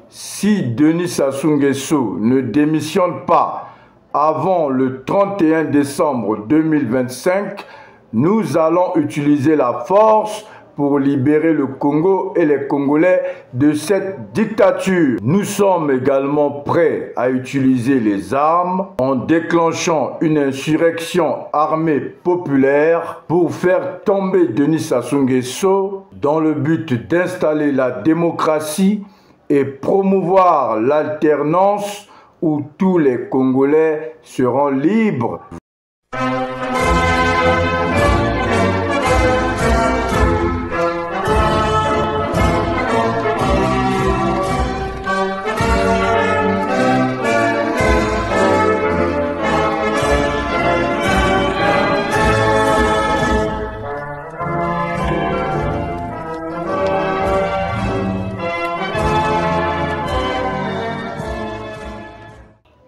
si Denis Sassou Nguesso ne démissionne pas avant le 31 décembre 2025, nous allons utiliser la force pour libérer le Congo et les Congolais de cette dictature. Nous sommes également prêts à utiliser les armes en déclenchant une insurrection armée populaire pour faire tomber Denis Sassou Nguesso dans le but d'installer la démocratie et promouvoir l'alternance où tous les Congolais seront libres.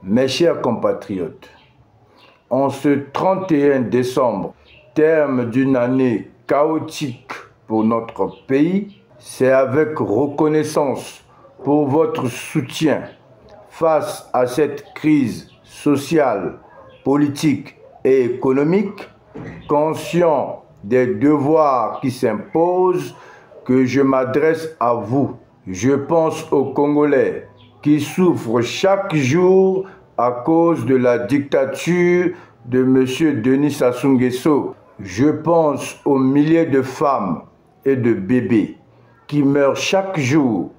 Mes chers compatriotes, en ce 31 décembre, terme d'une année chaotique pour notre pays, c'est avec reconnaissance pour votre soutien face à cette crise sociale, politique et économique, conscient des devoirs qui s'imposent, que je m'adresse à vous. Je pense aux Congolais qui souffrent chaque jour à cause de la dictature de M. Denis Sassou Nguesso. Je pense aux milliers de femmes et de bébés qui meurent chaque jour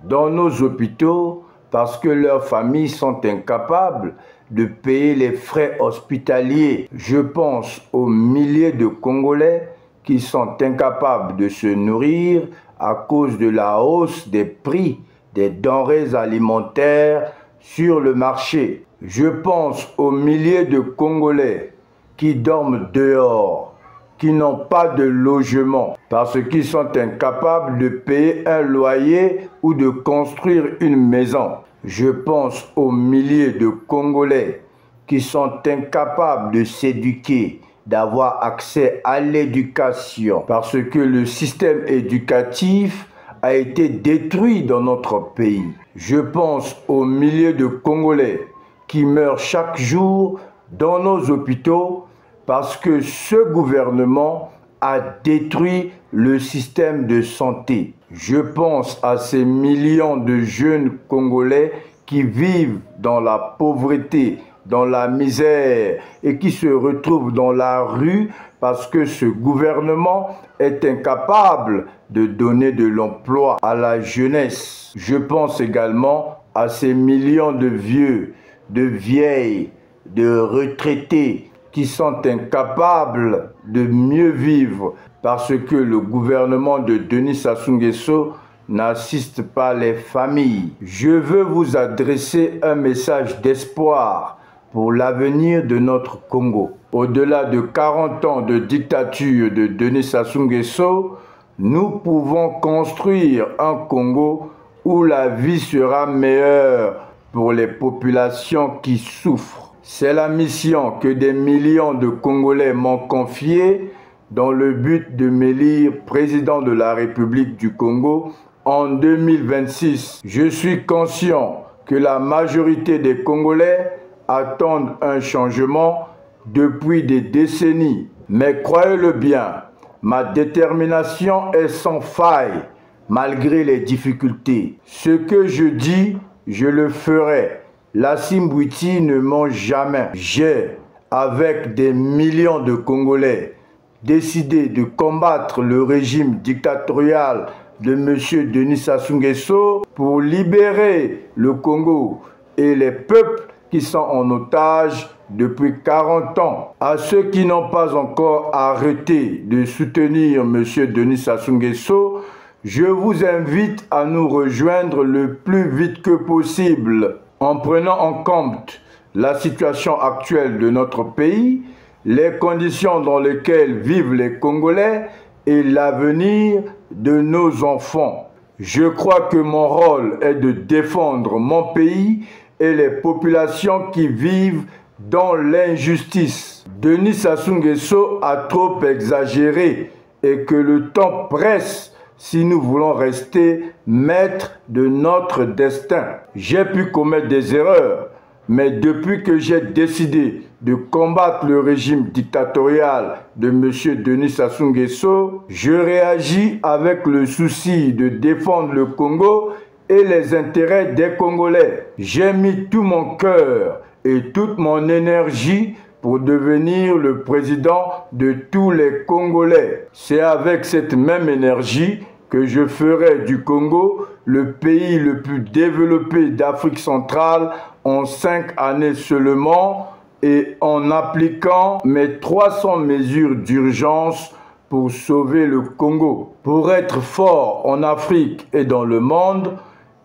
dans nos hôpitaux parce que leurs familles sont incapables de payer les frais hospitaliers. Je pense aux milliers de Congolais qui sont incapables de se nourrir à cause de la hausse des prix des denrées alimentaires sur le marché. Je pense aux milliers de Congolais qui dorment dehors, qui n'ont pas de logement parce qu'ils sont incapables de payer un loyer ou de construire une maison. Je pense aux milliers de Congolais qui sont incapables de s'éduquer, d'avoir accès à l'éducation parce que le système éducatif a été détruit dans notre pays. Je pense aux milliers de Congolais qui meurent chaque jour dans nos hôpitaux parce que ce gouvernement a détruit le système de santé. Je pense à ces millions de jeunes Congolais qui vivent dans la pauvreté, dans la misère et qui se retrouvent dans la rue parce que ce gouvernement est incapable de donner de l'emploi à la jeunesse. Je pense également à ces millions de vieux, de vieilles, de retraités qui sont incapables de mieux vivre parce que le gouvernement de Denis Sassou Nguesso n'assiste pas les familles. Je veux vous adresser un message d'espoir pour l'avenir de notre Congo. Au-delà de 40 ans de dictature de Denis Sassou Nguesso, nous pouvons construire un Congo où la vie sera meilleure pour les populations qui souffrent. C'est la mission que des millions de Congolais m'ont confiée dans le but de m'élire président de la République du Congo en 2026. Je suis conscient que la majorité des Congolais attendent un changement depuis des décennies. Mais croyez-le bien, ma détermination est sans faille malgré les difficultés. Ce que je dis, je le ferai. La Simbouiti ne ment jamais. J'ai, avec des millions de Congolais, décidé de combattre le régime dictatorial de M. Denis Sassou Nguesso pour libérer le Congo et les peuples qui sont en otage depuis 40 ans. À ceux qui n'ont pas encore arrêté de soutenir M. Denis Sassou Nguesso, je vous invite à nous rejoindre le plus vite que possible en prenant en compte la situation actuelle de notre pays, les conditions dans lesquelles vivent les Congolais et l'avenir de nos enfants. Je crois que mon rôle est de défendre mon pays et les populations qui vivent dans l'injustice. Denis Sassou Nguesso a trop exagéré et que le temps presse si nous voulons rester maîtres de notre destin. J'ai pu commettre des erreurs, mais depuis que j'ai décidé de combattre le régime dictatorial de M. Denis Sassou Nguesso, je réagis avec le souci de défendre le Congo et les intérêts des Congolais. J'ai mis tout mon cœur et toute mon énergie pour devenir le président de tous les Congolais. C'est avec cette même énergie que je ferai du Congo le pays le plus développé d'Afrique centrale en 5 années seulement et en appliquant mes 300 mesures d'urgence pour sauver le Congo. Pour être fort en Afrique et dans le monde,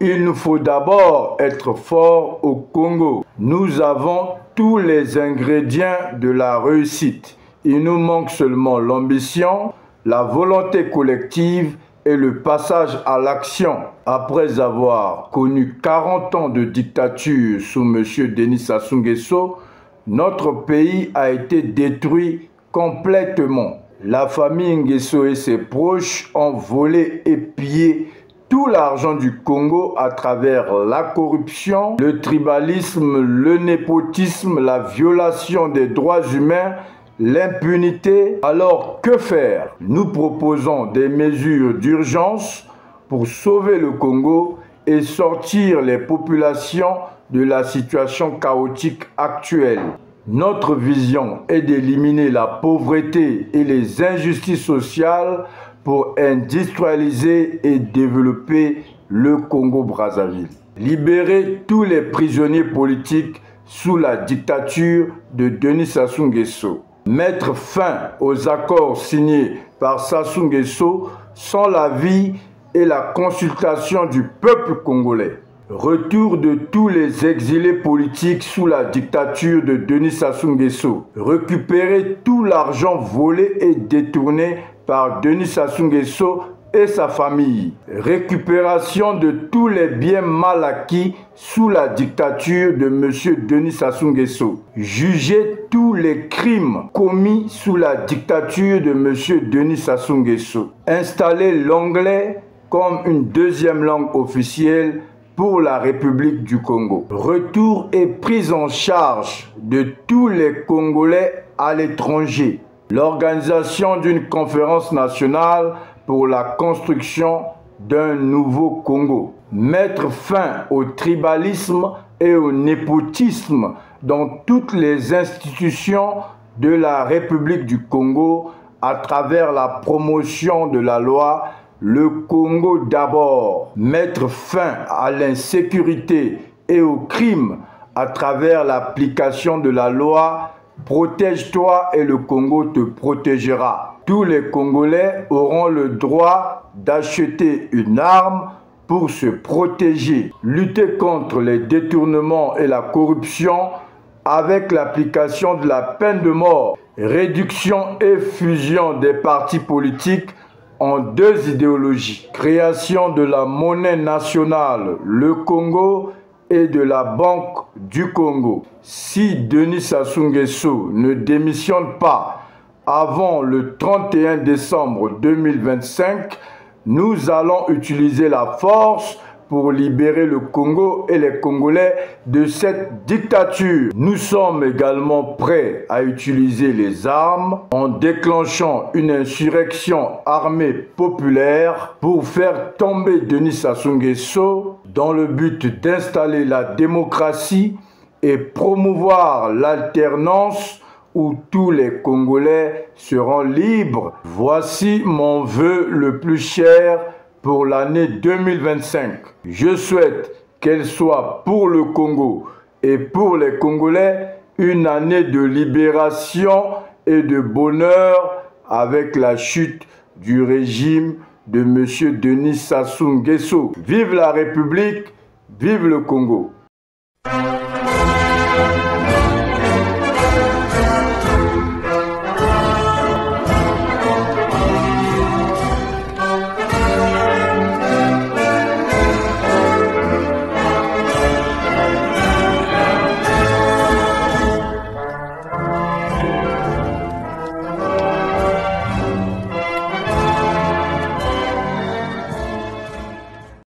il nous faut d'abord être fort au Congo. Nous avons tous les ingrédients de la réussite. Il nous manque seulement l'ambition, la volonté collective et le passage à l'action. Après avoir connu 40 ans de dictature sous M. Denis Sassou Nguesso, notre pays a été détruit complètement. La famille Nguesso et ses proches ont volé et pillé tout l'argent du Congo à travers la corruption, le tribalisme, le népotisme, la violation des droits humains, l'impunité. Alors que faire? Nous proposons des mesures d'urgence pour sauver le Congo et sortir les populations de la situation chaotique actuelle. Notre vision est d'éliminer la pauvreté et les injustices sociales pour industrialiser et développer le Congo-Brazzaville. Libérer tous les prisonniers politiques sous la dictature de Denis Sassou Nguesso. Mettre fin aux accords signés par Sassou Nguesso sans l'avis et la consultation du peuple congolais. Retour de tous les exilés politiques sous la dictature de Denis Sassou Nguesso. Récupérer tout l'argent volé et détourné par Denis Sassou Nguesso et sa famille. Récupération de tous les biens mal acquis sous la dictature de M. Denis Sassou Nguesso. Juger tous les crimes commis sous la dictature de M. Denis Sassou Nguesso. Installer l'anglais comme une deuxième langue officielle pour la République du Congo. Retour et prise en charge de tous les Congolais à l'étranger. L'organisation d'une conférence nationale pour la construction d'un nouveau Congo. Mettre fin au tribalisme et au népotisme dans toutes les institutions de la République du Congo à travers la promotion de la loi Le Congo d'abord. Mettre fin à l'insécurité et au crime à travers l'application de la loi Protège-toi et le Congo te protégera. Tous les Congolais auront le droit d'acheter une arme pour se protéger. Lutter contre les détournements et la corruption avec l'application de la peine de mort. Réduction et fusion des partis politiques en 2 idéologies. Création de la monnaie nationale, le Congo, et de la Banque du Congo. Si Denis Sassou Nguesso ne démissionne pas avant le 31 décembre 2025, nous allons utiliser la force pour libérer le Congo et les Congolais de cette dictature. Nous sommes également prêts à utiliser les armes en déclenchant une insurrection armée populaire pour faire tomber Denis Sassou Nguesso dans le but d'installer la démocratie et promouvoir l'alternance où tous les Congolais seront libres. Voici mon vœu le plus cher pour l'année 2025. Je souhaite qu'elle soit pour le Congo et pour les Congolais une année de libération et de bonheur avec la chute du régime de M. Denis Sassou Nguesso. Vive la République, vive le Congo!